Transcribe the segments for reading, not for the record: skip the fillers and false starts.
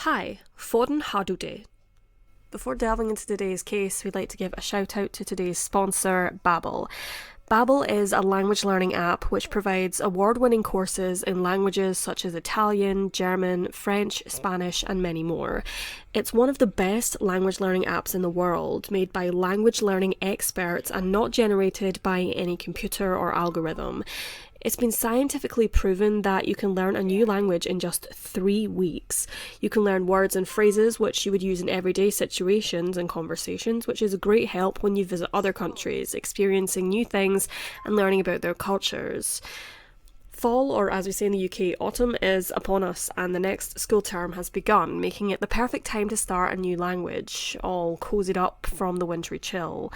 Hi, Forden Hadude. Before delving into today's case, we'd like to give a shout out to today's sponsor, Babbel. Babbel is a language learning app which provides award-winning courses in languages such as Italian, German, French, Spanish, and many more. It's one of the best language learning apps in the world, made by language learning experts and not generated by any computer or algorithm. It's been scientifically proven that you can learn a new language in just 3 weeks. You can learn words and phrases which you would use in everyday situations and conversations, which is a great help when you visit other countries, experiencing new things and learning about their cultures. Fall, or as we say in the UK, autumn is upon us, and the next school term has begun, making it the perfect time to start a new language, all cozied up from the wintry chill.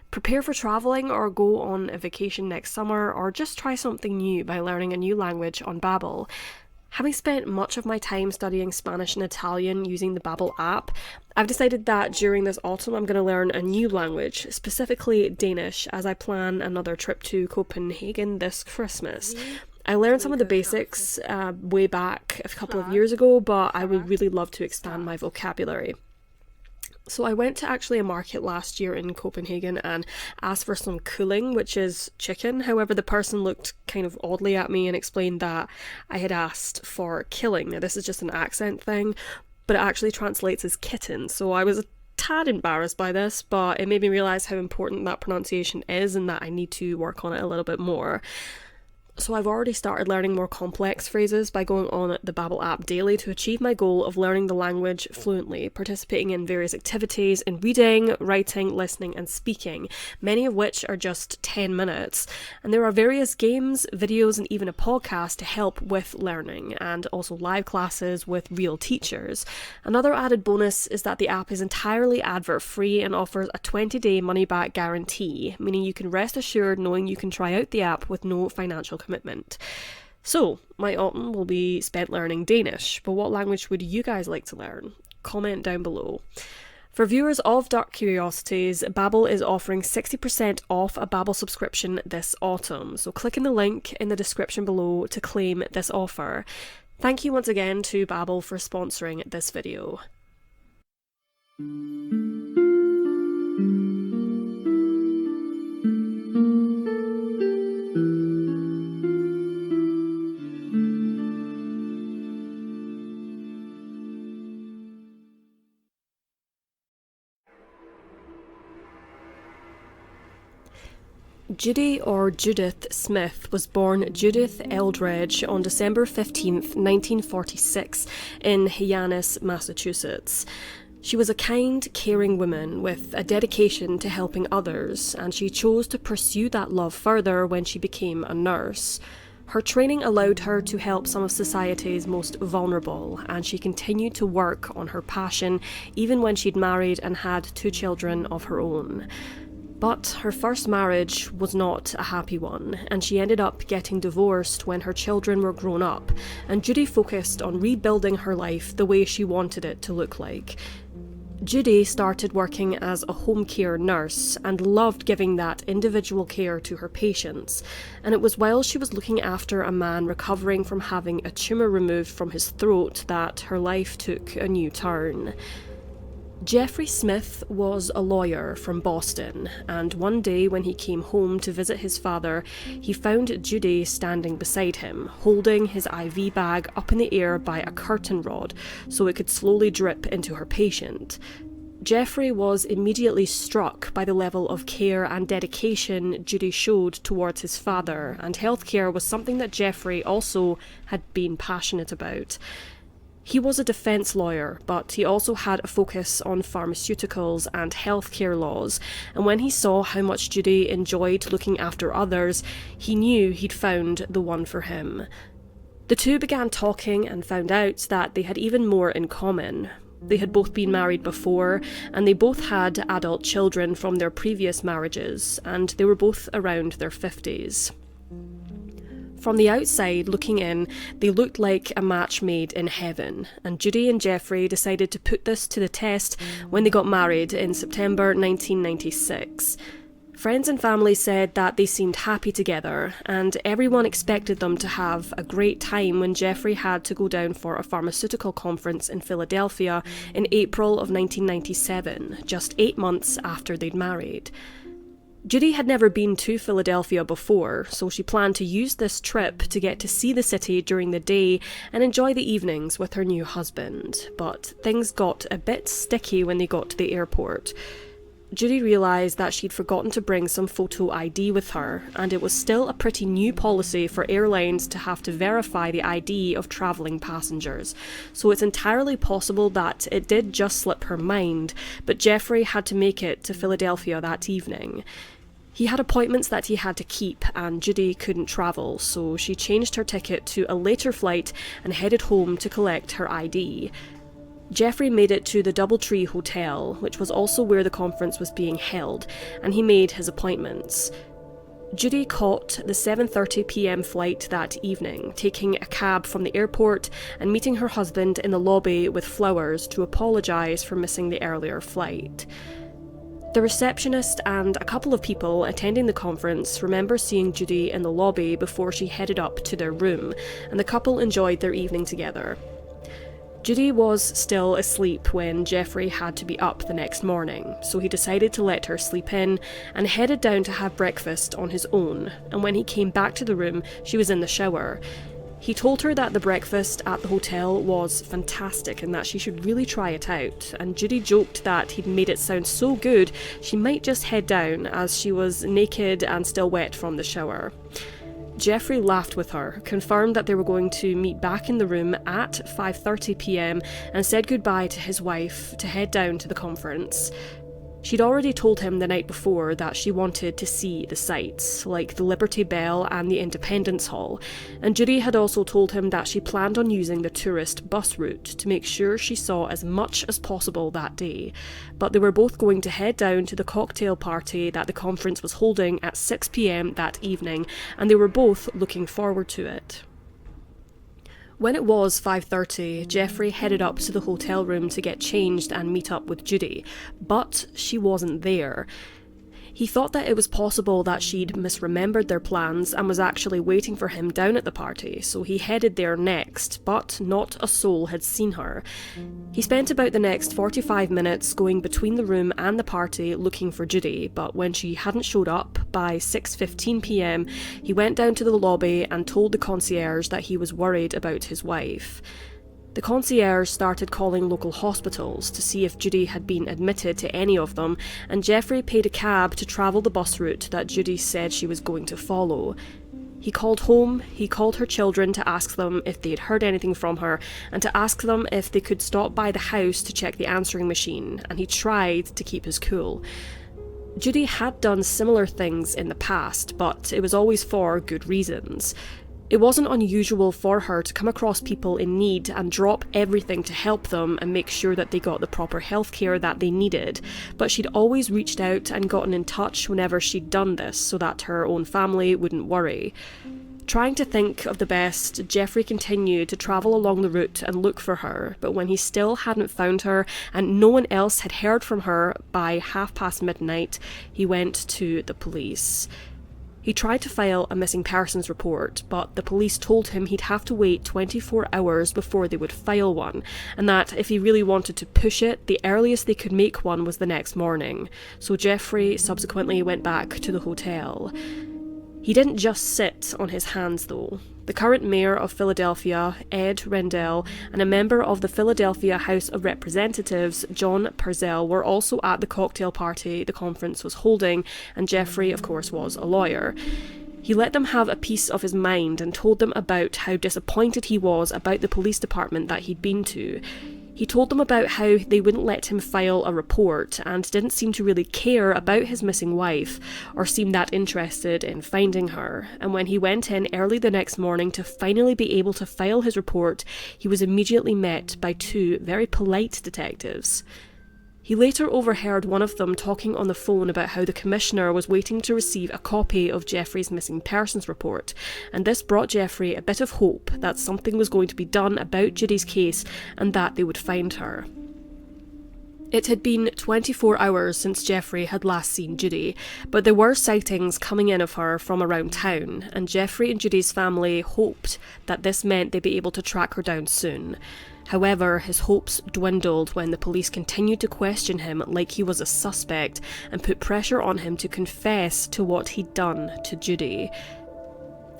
Prepare for travelling or go on a vacation next summer, or just try something new by learning a new language on Babbel. Having spent much of my time studying Spanish and Italian using the Babbel app, I've decided that during this autumn I'm going to learn a new language, specifically Danish, as I plan another trip to Copenhagen this Christmas. I learned some of the basics way back a couple of years ago, but I would really love to expand my vocabulary. So I went to actually a market last year in Copenhagen and asked for some cooling, which is chicken. However, the person looked kind of oddly at me and explained that I had asked for killing. Now, this is just an accent thing, but it actually translates as kitten. So I was a tad embarrassed by this, but it made me realise how important that pronunciation is and that I need to work on it a little bit more. So I've already started learning more complex phrases by going on the Babbel app daily to achieve my goal of learning the language fluently, participating in various activities in reading, writing, listening and speaking, many of which are just 10 minutes. And there are various games, videos and even a podcast to help with learning, and also live classes with real teachers. Another added bonus is that the app is entirely advert free and offers a 20-day money-back guarantee, meaning you can rest assured knowing you can try out the app with no financial commitment. So, my autumn will be spent learning Danish, but what language would you guys like to learn? Comment down below. For viewers of Dark Curiosities, Babbel is offering 60% off a Babbel subscription this autumn, so click in the link in the description below to claim this offer. Thank you once again to Babbel for sponsoring this video. Judy, or Judith Smith, was born Judith Eldredge on December 15th, 1946 in Hyannis, Massachusetts. She was a kind, caring woman with a dedication to helping others, and she chose to pursue that love further when she became a nurse. Her training allowed her to help some of society's most vulnerable, and she continued to work on her passion even when she'd married and had 2 children of her own. But her first marriage was not a happy one, and she ended up getting divorced when her children were grown up, and Judy focused on rebuilding her life the way she wanted it to look like. Judy started working as a home care nurse and loved giving that individual care to her patients, and it was while she was looking after a man recovering from having a tumour removed from his throat that her life took a new turn. Jeffrey Smith was a lawyer from Boston, and one day when he came home to visit his father, he found Judy standing beside him, holding his IV bag up in the air by a curtain rod so it could slowly drip into her patient. Jeffrey was immediately struck by the level of care and dedication Judy showed towards his father, and healthcare was something that Jeffrey also had been passionate about. He was a defence lawyer, but he also had a focus on pharmaceuticals and healthcare laws, and when he saw how much Judy enjoyed looking after others, he knew he'd found the one for him. The two began talking and found out that they had even more in common. They had both been married before, and they both had adult children from their previous marriages, and they were both around their 50s. From the outside, looking in, they looked like a match made in heaven, and Judy and Jeffrey decided to put this to the test when they got married in September 1996. Friends and family said that they seemed happy together, and everyone expected them to have a great time when Jeffrey had to go down for a pharmaceutical conference in Philadelphia in April of 1997, just 8 months after they'd married. Judy had never been to Philadelphia before, so she planned to use this trip to get to see the city during the day and enjoy the evenings with her new husband. But things got a bit sticky when they got to the airport. Judy realised that she'd forgotten to bring some photo ID with her, and it was still a pretty new policy for airlines to have to verify the ID of travelling passengers, so it's entirely possible that it did just slip her mind, but Jeffrey had to make it to Philadelphia that evening. He had appointments that he had to keep, and Judy couldn't travel, so she changed her ticket to a later flight and headed home to collect her ID. Jeffrey made it to the DoubleTree Hotel, which was also where the conference was being held, and he made his appointments. Judy caught the 7:30 p.m. flight that evening, taking a cab from the airport and meeting her husband in the lobby with flowers to apologise for missing the earlier flight. The receptionist and a couple of people attending the conference remember seeing Judy in the lobby before she headed up to their room, and the couple enjoyed their evening together. Judy was still asleep when Jeffrey had to be up the next morning, so he decided to let her sleep in and headed down to have breakfast on his own, and when he came back to the room, she was in the shower. He told her that the breakfast at the hotel was fantastic and that she should really try it out, and Judy joked that he'd made it sound so good she might just head down as she was naked and still wet from the shower. Jeffrey laughed with her, confirmed that they were going to meet back in the room at 5:30 p.m, and said goodbye to his wife to head down to the conference. She'd already told him the night before that she wanted to see the sights, like the Liberty Bell and the Independence Hall, and Judy had also told him that she planned on using the tourist bus route to make sure she saw as much as possible that day. But they were both going to head down to the cocktail party that the conference was holding at 6 p.m. that evening, and they were both looking forward to it. When it was 5:30, Jeffrey headed up to the hotel room to get changed and meet up with Judy, but she wasn't there. He thought that it was possible that she'd misremembered their plans and was actually waiting for him down at the party, so he headed there next, but not a soul had seen her. He spent about the next 45 minutes going between the room and the party looking for Judy, but when she hadn't showed up by 6:15 p.m, he went down to the lobby and told the concierge that he was worried about his wife. The concierge started calling local hospitals to see if Judy had been admitted to any of them, and Jeffrey paid a cab to travel the bus route that Judy said she was going to follow. He called home, he called her children to ask them if they'd heard anything from her, and to ask them if they could stop by the house to check the answering machine, and he tried to keep his cool. Judy had done similar things in the past, but it was always for good reasons. It wasn't unusual for her to come across people in need and drop everything to help them and make sure that they got the proper healthcare that they needed, but she'd always reached out and gotten in touch whenever she'd done this so that her own family wouldn't worry. Trying to think of the best, Jeffrey continued to travel along the route and look for her, but when he still hadn't found her and no one else had heard from her by midnight, he went to the police. He tried to file a missing persons report, but the police told him he'd have to wait 24 hours before they would file one, and that if he really wanted to push it, the earliest they could make one was the next morning. So Jeffrey subsequently went back to the hotel. He didn't just sit on his hands though. The current mayor of Philadelphia, Ed Rendell, and a member of the Philadelphia House of Representatives, John Purcell, were also at the cocktail party the conference was holding, and Jeffrey, of course, was a lawyer. He let them have a piece of his mind and told them about how disappointed he was about the police department that he'd been to. He told them about how they wouldn't let him file a report and didn't seem to really care about his missing wife or seem that interested in finding her. And when he went in early the next morning to finally be able to file his report, he was immediately met by two very polite detectives. He later overheard one of them talking on the phone about how the commissioner was waiting to receive a copy of Jeffrey's missing persons report, and this brought Jeffrey a bit of hope that something was going to be done about Judy's case and that they would find her. It had been 24 hours since Jeffrey had last seen Judy, but there were sightings coming in of her from around town, and Jeffrey and Judy's family hoped that this meant they'd be able to track her down soon. However, his hopes dwindled when the police continued to question him like he was a suspect and put pressure on him to confess to what he'd done to Judy.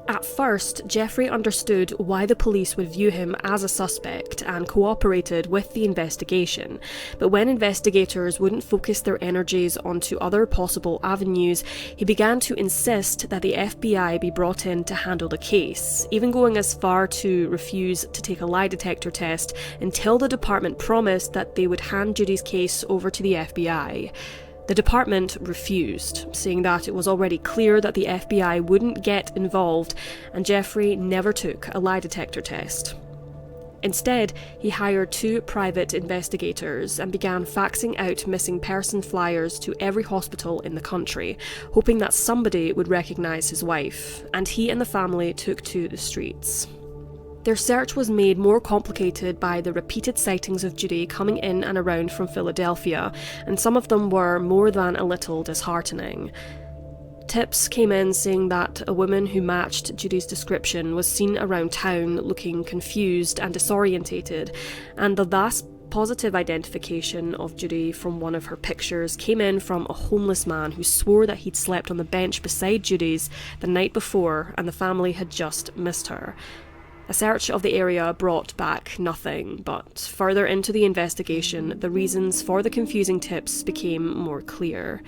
At first, Jeffrey understood why the police would view him as a suspect and cooperated with the investigation, but when investigators wouldn't focus their energies onto other possible avenues, he began to insist that the FBI be brought in to handle the case, even going as far to refuse to take a lie detector test until the department promised that they would hand Judy's case over to the FBI. The department refused, saying that it was already clear that the FBI wouldn't get involved, and Jeffrey never took a lie detector test. Instead, he hired 2 private investigators and began faxing out missing person flyers to every hospital in the country, hoping that somebody would recognise his wife, and he and the family took to the streets. Their search was made more complicated by the repeated sightings of Judy coming in and around from Philadelphia, and some of them were more than a little disheartening. Tips came in saying that a woman who matched Judy's description was seen around town looking confused and disorientated, and the last positive identification of Judy from one of her pictures came in from a homeless man who swore that he'd slept on the bench beside Judy's the night before and the family had just missed her. A search of the area brought back nothing, but further into the investigation, the reasons for the confusing tips became more clear.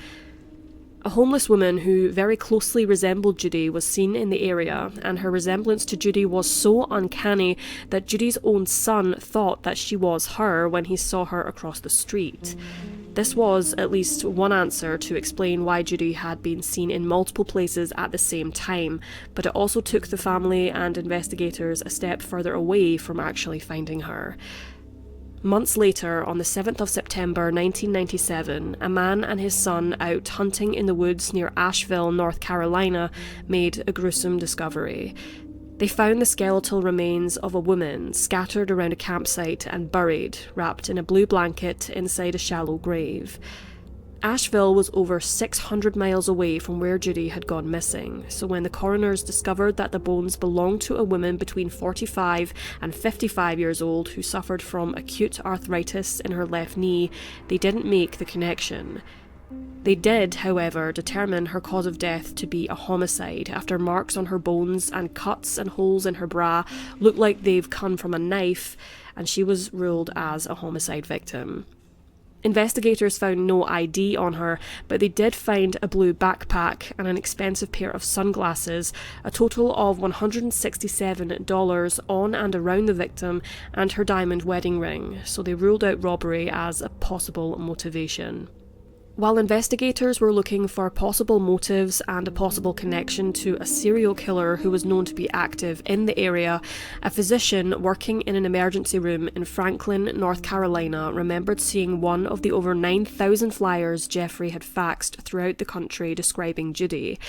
A homeless woman who very closely resembled Judy was seen in the area, and her resemblance to Judy was so uncanny that Judy's own son thought that she was her when he saw her across the street. This was at least one answer to explain why Judy had been seen in multiple places at the same time, but it also took the family and investigators a step further away from actually finding her. Months later, on the 7th of September 1997, a man and his son out hunting in the woods near Asheville, North Carolina, made a gruesome discovery. They found the skeletal remains of a woman scattered around a campsite and buried, wrapped in a blue blanket inside a shallow grave. Asheville was over 600 miles away from where Judy had gone missing, so when the coroners discovered that the bones belonged to a woman between 45 and 55 years old who suffered from acute arthritis in her left knee, they didn't make the connection. They did, however, determine her cause of death to be a homicide after marks on her bones and cuts and holes in her bra looked like they've come from a knife, and she was ruled as a homicide victim. Investigators found no ID on her, but they did find a blue backpack and an expensive pair of sunglasses, a total of $167 on and around the victim, and her diamond wedding ring, so they ruled out robbery as a possible motivation. While investigators were looking for possible motives and a possible connection to a serial killer who was known to be active in the area, a physician working in an emergency room in Franklin, North Carolina, remembered seeing one of the over 9,000 flyers Jeffrey had faxed throughout the country describing Judy.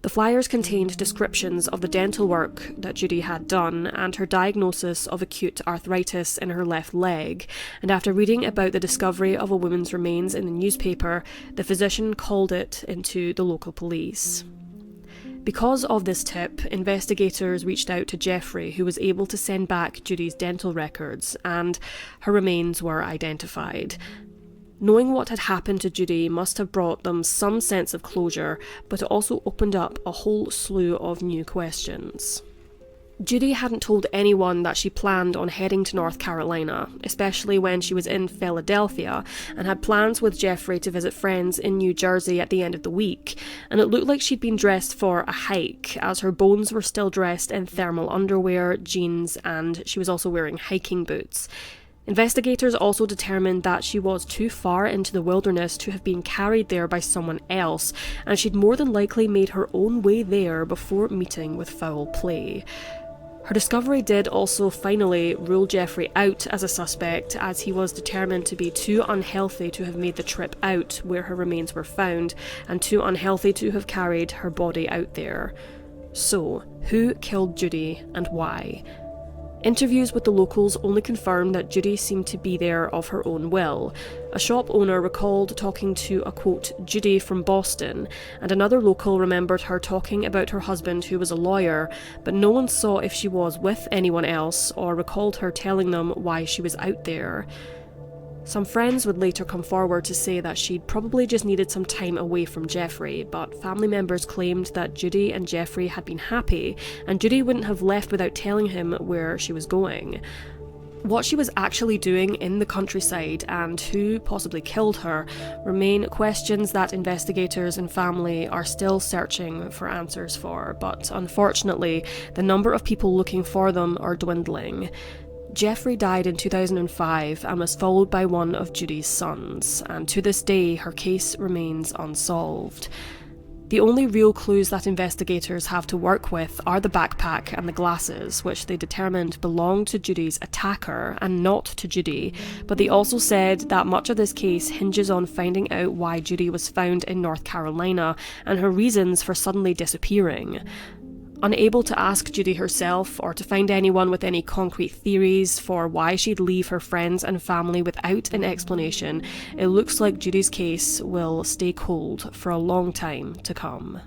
The flyers contained descriptions of the dental work that Judy had done and her diagnosis of acute arthritis in her left leg, and after reading about the discovery of a woman's remains in the newspaper, the physician called it into the local police. Because of this tip, investigators reached out to Jeffrey, who was able to send back Judy's dental records, and her remains were identified. Knowing what had happened to Judy must have brought them some sense of closure, but it also opened up a whole slew of new questions. Judy hadn't told anyone that she planned on heading to North Carolina, especially when she was in Philadelphia, and had plans with Jeffrey to visit friends in New Jersey at the end of the week, and it looked like she'd been dressed for a hike, as her bones were still dressed in thermal underwear, jeans, and she was also wearing hiking boots. Investigators also determined that she was too far into the wilderness to have been carried there by someone else, and she'd more than likely made her own way there before meeting with foul play. Her discovery did also finally rule Jeffrey out as a suspect, as he was determined to be too unhealthy to have made the trip out where her remains were found, and too unhealthy to have carried her body out there. So, who killed Judy and why? Interviews with the locals only confirmed that Judy seemed to be there of her own will. A shop owner recalled talking to a, quote, Judy from Boston, and another local remembered her talking about her husband who was a lawyer, but no one saw if she was with anyone else or recalled her telling them why she was out there. Some friends would later come forward to say that she'd probably just needed some time away from Jeffrey, but family members claimed that Judy and Jeffrey had been happy, and Judy wouldn't have left without telling him where she was going. What she was actually doing in the countryside and who possibly killed her remain questions that investigators and family are still searching for answers for, but unfortunately, the number of people looking for them are dwindling. Jeffrey died in 2005 and was followed by one of Judy's sons, and to this day her case remains unsolved. The only real clues that investigators have to work with are the backpack and the glasses, which they determined belonged to Judy's attacker and not to Judy, but they also said that much of this case hinges on finding out why Judy was found in North Carolina and her reasons for suddenly disappearing. Unable to ask Judy herself or to find anyone with any concrete theories for why she'd leave her friends and family without an explanation, it looks like Judy's case will stay cold for a long time to come.